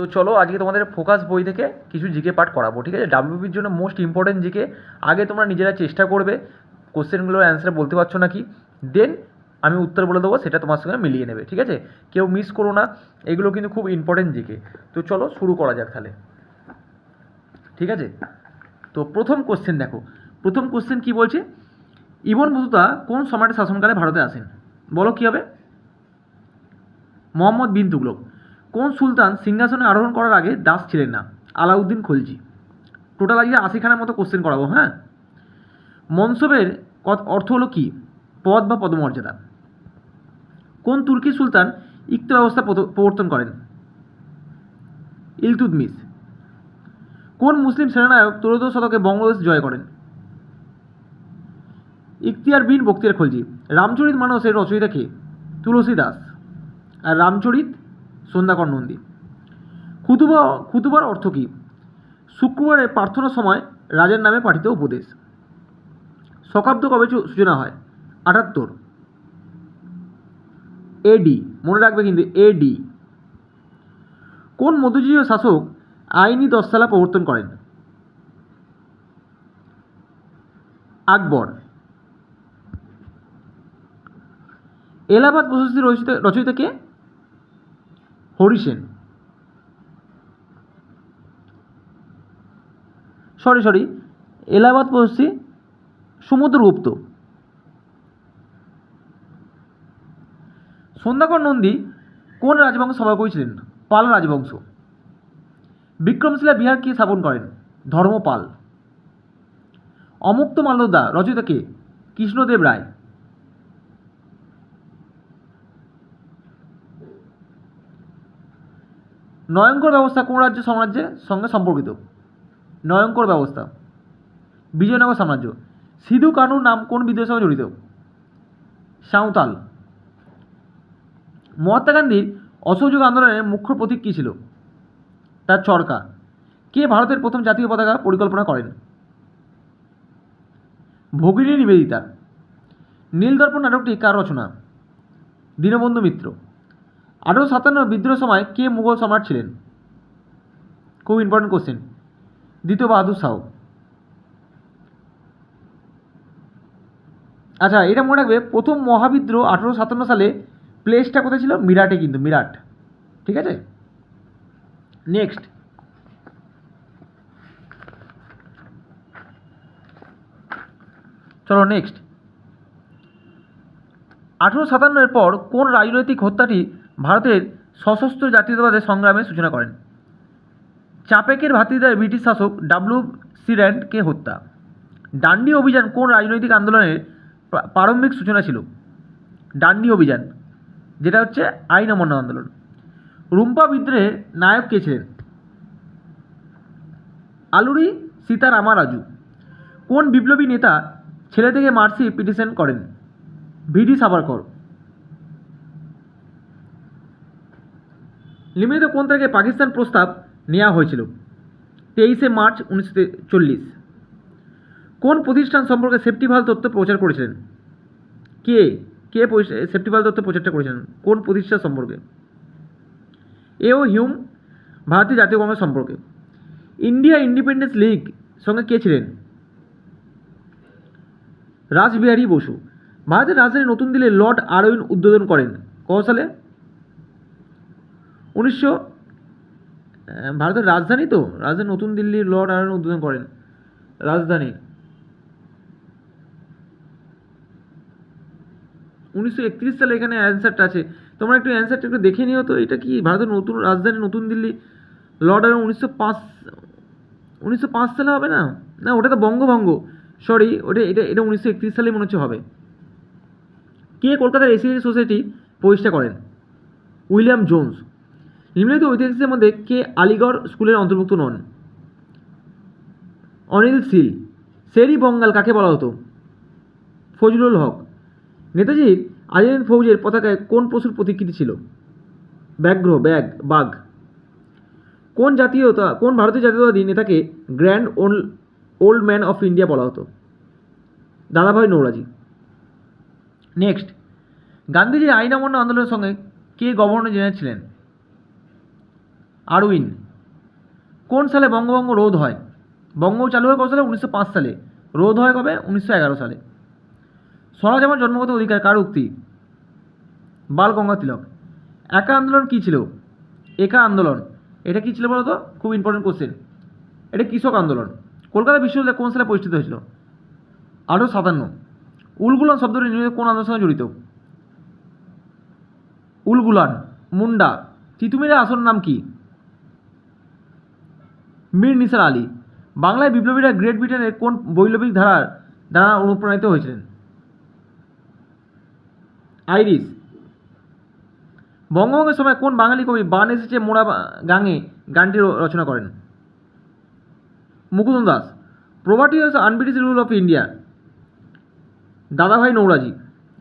তো চলো আজকে তোমাদের ফোকাস বই থেকে কিছু জিকে পার্ট করাবো, ঠিক আছে? ডাব্লিউবির জন্য মোস্ট ইম্পর্টেন্ট জিকে। আগে তোমরা নিজেরা চেষ্টা করবে কোশ্চেনগুলোর অ্যান্সার বলতে পারছো নাকি, দেন আমি উত্তর বলে দেবো, সেটা তোমার সঙ্গে মিলিয়ে নেবে, ঠিক আছে? কেউ মিস করো না, এগুলো কিন্তু খুব ইম্পর্টেন্ট জিকে। তো চলো শুরু করা যাক তাহলে, ঠিক আছে? তো প্রথম কোশ্চেন দেখো, প্রথম কোশ্চেন কি বলছে, ইবন বতুতা কোন সম্রাটের শাসনকালে ভারতে আসেন? বলো কী হবে? মোহাম্মদ বিন তুগলক। কোন সুলতান সিংহাসনে আরোহণ করার আগে দাস ছিলেন না? আলাউদ্দিন খলজি। টোটাল আজকে 80খানার মতো কোশ্চেন করাবো, হ্যাঁ? মনসবের অর্থ হলো কি? পদ বা পদমর্যাদা। কোন তুর্কি সুলতান ইক্ত ব্যবস্থা প্রবর্তন করেন? ইলতুৎমিশ। কোন মুসলিম সেনানায়ক ত্রয়োদশ শতকে বঙ্গদেশ জয় করেন? ইখতিয়ার বিন বখতিয়ার খলজি। রামচরিত মানসের রচয়িতা কে? তুলসীদাস। আর রামচরিত সন্ধ্যাকর নন্দী। খুতুবার অর্থ কী? শুক্রবারে প্রার্থনার সময় রাজার নামে পাঠিত উপদেশ। শকাব্দ কবে সূচনা হয়? 78 এডি, মনে রাখবে কিন্তু এডি। কোন মধ্যযুগীয় শাসক আইনি 10 তালা প্রবর্তন করেন? আকবর। এলাহাবাদ প্রশস্তি রচয়িতা কে? হরিসেন। সরি এলাহাবাদ প্রশস্তি সমুদ্রগুপ্ত। সন্ধ্যাকর নন্দী কোন রাজবংশ সভাকবি ছিলেন? পাল রাজবংশ। বিক্রমশিলা বিহার কে স্থাপন করেন? ধর্মপাল। অমুক্ত মাল্যদা রচয়িতা কে? কৃষ্ণদেব রায়। নয়ঙ্কর ব্যবস্থা কোন রাজ্য সাম্রাজ্যের সঙ্গে সম্পর্কিত? নয়ঙ্কর ব্যবস্থা বিজয়নগর সাম্রাজ্য। সিধু কানুর নাম কোন বিদ্রোহের সঙ্গে জড়িত? সাঁওতাল। মহাত্মা গান্ধীর অসহযোগ আন্দোলনের মুখ্য প্রতীক কী ছিল? তার চরকা। কে ভারতের প্রথম জাতীয় পতাকা পরিকল্পনা করেন? ভগিনী নিবেদিতা। নীলদর্পণ নাটকটি কার রচনা? দীনবন্ধু মিত্র। 1857 বিদ্রোহের সময় কে মুঘল সম্রাট ছিলেন? খুব ইম্পর্টেন্ট কোশ্চেন, দ্বিতীয় বাহাদুর শাহ। আচ্ছা, এটা মনে রাখবে, প্রথম মহাবিদ্রোহ 1857 সালে প্লেসটা কোথায় ছিল? মিরাটে, কিন্তু মিরাট, ঠিক আছে? নেক্সট, চলো নেক্সট। 1857 পর কোন রাজনৈতিক হত্যাটি ভারতের সশস্ত্র জাতীয়তাবাদের সংগ্রামের সূচনা করেন? চাপেকের ভাতৃদ্বয় ব্রিটিশ শাসক WC কে হত্যা। ডান্ডি অভিযান কোন রাজনৈতিক আন্দোলনের প্রারম্ভিক সূচনা ছিল? ডান্ডি অভিযান, যেটা হচ্ছে আইন অমান্য আন্দোলন। রুম্পা বিদ্রোহের নায়ক কে ছিলেন? আলুরি সীতারামারাজু। কোন বিপ্লবী নেতা ছেলে থেকে মার্সি পিটিশন করেন? ভিডি সাভারকর। নিম্নলিখিত কোন তারিখে পাকিস্তান প্রস্তাব নেওয়া হয়েছিল? 23শে মার্চ 1940। কোন প্রতিষ্ঠান সম্পর্কে সেফটি ভাল্ব তথ্য প্রচার করেছিলেন? কে কে সেফটি ভাল্ব তথ্য প্রচারটা করেছিলেন? কোন প্রতিষ্ঠান সম্পর্কে? এও হিউম। ভারতীয় জাতীয় কংগ্রেস সম্পর্কে। ইন্ডিয়া ইন্ডিপেন্ডেন্স লীগ সঙ্গে কে ছিলেন? রাসবিহারী বসু। ভারতের রাজধানী নতুন দিল্লির লর্ড আরউইন উদ্বোধন করেন কত সালে? ভারতের রাজধানী, তো রাজধানী নতুন দিল্লির লর্ড আরউইন উদ্বোধন করেন রাজধানী 1931 সালে। এখানে অ্যান্সারটা আছে, তোমরা একটু অ্যান্সারটা একটু দেখে নিও তো। এটা কি ভারতের নতুন রাজধানী নতুন দিল্লি লর্ড আরউইন 1905 সালে হবে না? না, ওটা তো বঙ্গভঙ্গ, সরি, এটা 1931 সালে মনে হচ্ছে হবে। কে কলকাতার এসিআই সোসাইটি প্রতিষ্ঠা করেন? William Jones. নিম্নলিখিত ঐতিহাসিকদের মধ্যে কে আলিগড় স্কুলের অন্তর্ভুক্ত নন? অনিল শীল। শেরি বঙ্গাল কাকে বলা হতো? ফজলুল হক। নেতাজির আজাদ ফৌজের পতাকায় কোন পশুর প্রতিকৃতি ছিল? বাঘ। কোন ভারতীয় জাতীয়তাবাদী নেতাকে grand old man of India বলা হতো? দাদাভাই নৌরোজি। নেক্সট, গান্ধীজির আইন অমান্য আন্দোলনের সঙ্গে কে গভর্নর জেনারেল ছিলেন? আরউইন। কোন সালে বঙ্গভঙ্গ রোধ হয়? বঙ্গ চালু হয় কত সালে? 1905 সালে। রোধ হয় কবে? 1911 সালে। স্বরাজ আমার জন্মগত অধিকার কার উক্তি? বাল গঙ্গাধর তিলক। একা আন্দোলন কী ছিল? একা আন্দোলন এটা কী ছিল বলো তো? খুব ইম্পর্টেন্ট কোশ্চেন। এটা কৃষক আন্দোলন। কলকাতা বিশ্ববিদ্যালয় কোন সালে প্রতিষ্ঠিত হয়েছিল? 1857। উলগুলান শব্দটি নির্মিত কোন আন্দোলনের সঙ্গে জড়িত? উলগুলান, মুন্ডা। তিতুমিরের আসল নাম কি? মীর নিসার আলী। বাংলায় বিপ্লবীরা গ্রেট ব্রিটেনের কোন বৈপ্লবিক ধারার দ্বারা অনুপ্রাণিত হয়েছিলেন? আইরিশ। বঙ্গভঙ্গের সময় কোন বাঙালি কবি বান এসেছে মোড়া গাঙে গানটি রচনা করেন? Mukunda Das. Poverty is unBritish rule of India. Dadabhai Naoroji.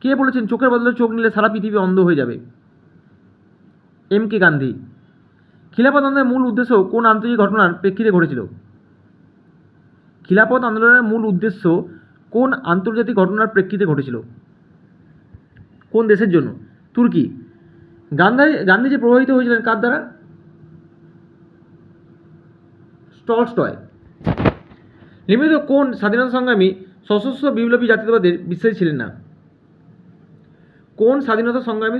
কে বলেছেন চোখের বদলে চোখ নিলে সারা পৃথিবী অন্ধ হয়ে যাবে? M K Gandhi. খিলাফত আন্দোলনের মূল উদ্দেশ্য কোন আন্তর্জাতিক ঘটনার প্রেক্ষিতে ঘটেছিল? খিলাফত আন্দোলনের মূল উদ্দেশ্য কোন আন্তর্জাতিক ঘটনার প্রেক্ষিতে ঘটেছিল? কোন দেশের জন্য? তুর্কি। গান্ধীজি প্রভাবিত হয়েছিলেন কার দ্বারা? টলস্টয়। নিম্নলিখিত কোন স্বাধীনতা সংগ্রামী সশস্ত্র বিপ্লবী জাতীয়তাবাদের বিশ্বাসী ছিলেন না? কোন স্বাধীনতা সংগ্রামী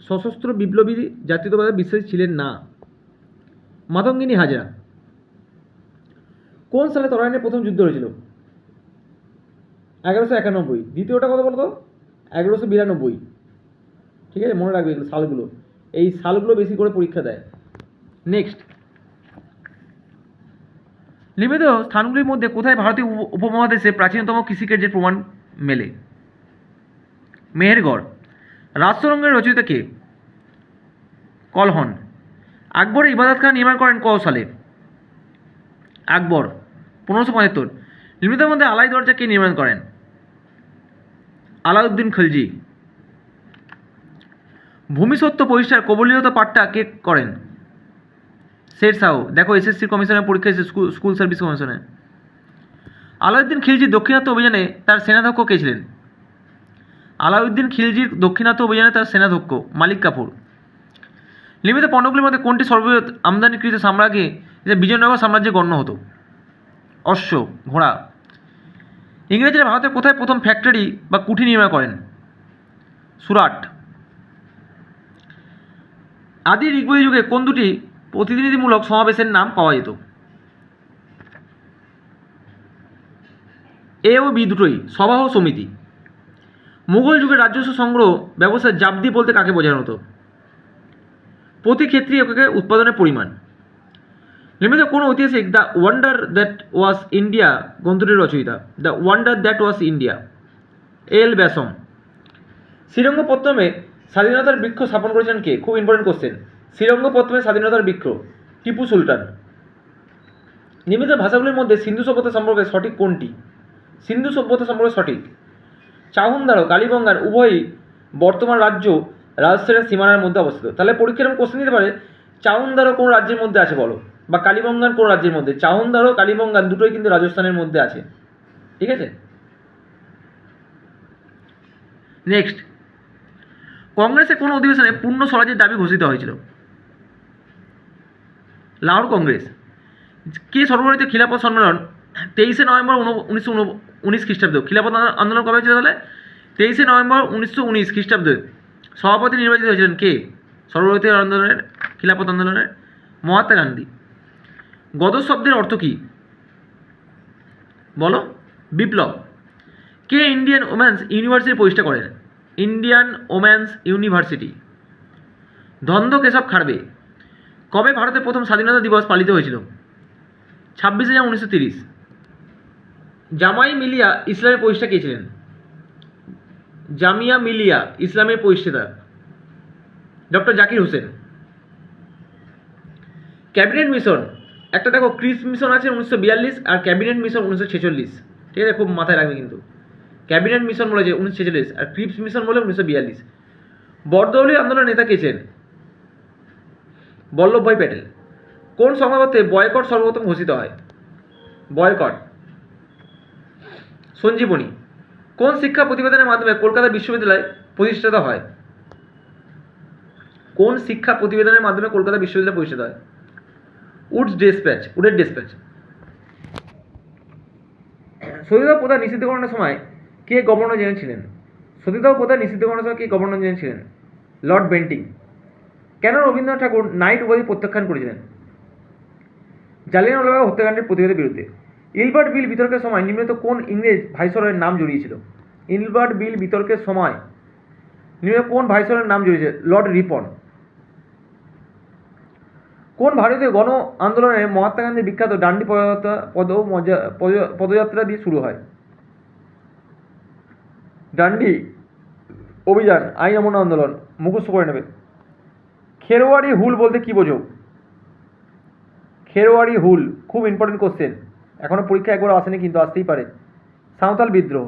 সশস্ত্র বিপ্লবী জাতীয়তাবাদের বিশ্বাসী ছিলেন না? মাতঙ্গিনী হাজরা। কোন সালে তরাইনের প্রথম যুদ্ধ হয়েছিল? 1191। দ্বিতীয়টা কত বলতো? 1192। ঠিক আছে, মনে রাখবে এগুলো সালগুলো। এই সালগুলো বেশি করে পরীক্ষা দেয়। নেক্সট, নিম্নলিখিত স্থানগুলির মধ্যে কোথায় ভারতীয় উপমহাদেশে প্রাচীনতম কৃষিকার্যের প্রমাণ মেলে? মেহেরগড়। রাজতরঙ্গের রচয়িতা কে? কলহন। আকবর ইবাদতখানা নির্মাণ করেন কত সালে? আকবর 1575। নিম্নলিখিতের মধ্যে আলাই দরজা কে নির্মাণ করেন? আলাউদ্দিন খলজি। ভূমিসত্ত্ব প্রতিষ্ঠার কবলিয়ত পাঠটা কে করেন? শের শাহ। দেখো এসএসসি কমিশনের পরীক্ষা এসে স্কুল সার্ভিস কমিশনে। আলাউদ্দিন খিলজির দাক্ষিণাত্য অভিযানে তার সেনাধ্যক্ষ কে ছিলেন? আলাউদ্দিন খিলজির দাক্ষিণাত্য অভিযানে তার সেনাধ্যক্ষ মালিক কাফুর। নির্মিত পণ্যগুলির মধ্যে কোনটি সর্ববৃহৎ আমদানিকৃত সাম্রাজ্যে বিজয়নগর সাম্রাজ্যে গণ্য হতো? অশ্ব, ঘোড়া। ইংরেজরা ভারতের কোথায় প্রথম ফ্যাক্টরি বা কুঠি নির্মাণ করেন? সুরাট। আদি ঋগ্বেদী যুগে কোন দুটি প্রতিনিধিমূলক সমাবেশের নাম পাওয়া যেত? এ ও বি দুটোই, সভা ও সমিতি। মুঘল যুগের রাজস্ব সংগ্রহ ব্যবস্থায় জাবদি বলতে কাকে বোঝানো হতো? প্রতি ক্ষেত্রে এককে উৎপাদনের পরিমাণ। নির্মিত কোন ঐতিহাসিক the wonder that was India গ্রন্থটির রচয়িতা? The wonder that was India, L Basham. শ্রীরঙ্গপত্তমে স্বাধীনতার বৃক্ষ স্থাপন করেছেন কে? খুব ইম্পর্টেন্ট কোশ্চেন। শ্রীরঙ্গপত্তমে স্বাধীনতার বৃক্ষ টিপু সুলতান। নির্মিত ভাষাগুলির মধ্যে সিন্ধু সভ্যতা সম্পর্কে সঠিক কোনটি? সিন্ধু সভ্যতা সম্পর্কে সঠিক চাহুন্দার ও কালীবঙ্গান উভয়ই বর্তমান রাজ্য রাজস্থানের সীমানার মধ্যে অবস্থিত। তাহলে পরীক্ষার কোশ্চেন দিতে পারে চাহুন্দারও কোন রাজ্যের মধ্যে আছে বলো, বা কালীবঙ্গান কোন রাজ্যের মধ্যে? চাহুন্দার ও কালীবঙ্গান দুটোই কিন্তু রাজস্থানের মধ্যে আছে। ঠিক আছে। নেক্সট, কংগ্রেসের কোন অধিবেশনে পূর্ণ স্বরাজের দাবি ঘোষিত হয়েছিল? লাহোর কংগ্রেস। কে সর্বভারতীয় খিলাফত সম্মেলন 23শে নভেম্বর 1919 খ্রিস্টাব্দ? খিলাফত আন্দোলন কবে হয়েছিল তাহলে? 23শে নভেম্বর 1919 খ্রিস্টাব্দে সভাপতি নির্বাচিত হয়েছিলেন কে সর্বভারতীয় আন্দোলনের, খিলাফত আন্দোলনের? মহাত্মা গান্ধী। গদর শব্দের অর্থ কী বলো? বিপ্লব। কে ইন্ডিয়ান ওমেন্স ইউনিভার্সিটি প্রতিষ্ঠা করেন? Indian women's university. Dhondo Keshav খাড়বে। কবে ভারতের প্রথম স্বাধীনতা দিবস পালিত হয়েছিল? 26শে জানুয়ারি 1930। জামাই মিলিয়া ইসলামের প্রতিষ্ঠাতা কে ছিলেন? জামিয়া মিলিয়া ইসলামের প্রতিষ্ঠাতা doctor Zakir Hossain. Cabinet mission একটা দেখো, ক্রিস মিশন আছে 1942 আর ক্যাবিনেট মিশন 1946। ঠিক আছে, খুব মাথায় রাখবে কিন্তু। ক্যাবিনেট মিশন বলেছে 1946 আর ক্রিপস মিশন বলে 1942। বরদৌলি আন্দোলনের নেতা কে ছিলেন? বল্লভভাই প্যাটেল। কোন সংবাদপত্রে বয়কট সর্বপ্রথম ঘোষিত হয়? বয়কট। সঞ্জীবনী। কোন শিক্ষা প্রতিবেদনের মাধ্যমে কলকাতা বিশ্ববিদ্যালয় প্রতিষ্ঠিত হয়? কোন শিক্ষা প্রতিবেদনের মাধ্যমে কলকাতা বিশ্ববিদ্যালয় প্রতিষ্ঠিত হয়? উডের ডিসপ্যাচ। সতীদাহ প্রথা নিষিদ্ধকরণের সময় কে গভর্নর জেনারেল ছিলেন? সতীদাহ প্রথা নিষিদ্ধকরণের সময় কে গভর্নর জেনারেল ছিলেন? Lord Bentinck. কেন রবীন্দ্রনাথ ঠাকুর নাইট উপাধি প্রত্যাখ্যান করেছিলেন? জালিয়ানওয়ালাবাগ হত্যাকাণ্ডের প্রতিবাদের বিরুদ্ধে। ইলবার্ট বিল বিতর্কের সময় নিম্নলিখিত কোন ইংরেজ ভাইসরয়ের নাম জড়িয়েছিল? ইলবার্ট বিল বিতর্কের সময় নিম্নলিখিত কোন ভাইসরয়ের নাম জড়িয়েছে? লর্ড রিপন। কোন ভারতীয় গণ আন্দোলনে মহাত্মা গান্ধীর বিখ্যাত ডান্ডি পদযাত্রা দিয়ে শুরু হয়? ডান্ডি অভিযান, আইন অমান্য আন্দোলন, মুখস্থ করে নেবে। খেরোয়াড়ি হুল বলতে কি বোঝো? খেরোয়াড়ি হুল খুব ইম্পর্টেন্ট কোশ্চেন, এখনো পরীক্ষা একবার আসেনি কিন্তু আসতেই পারে। সাঁওতাল বিদ্রোহ।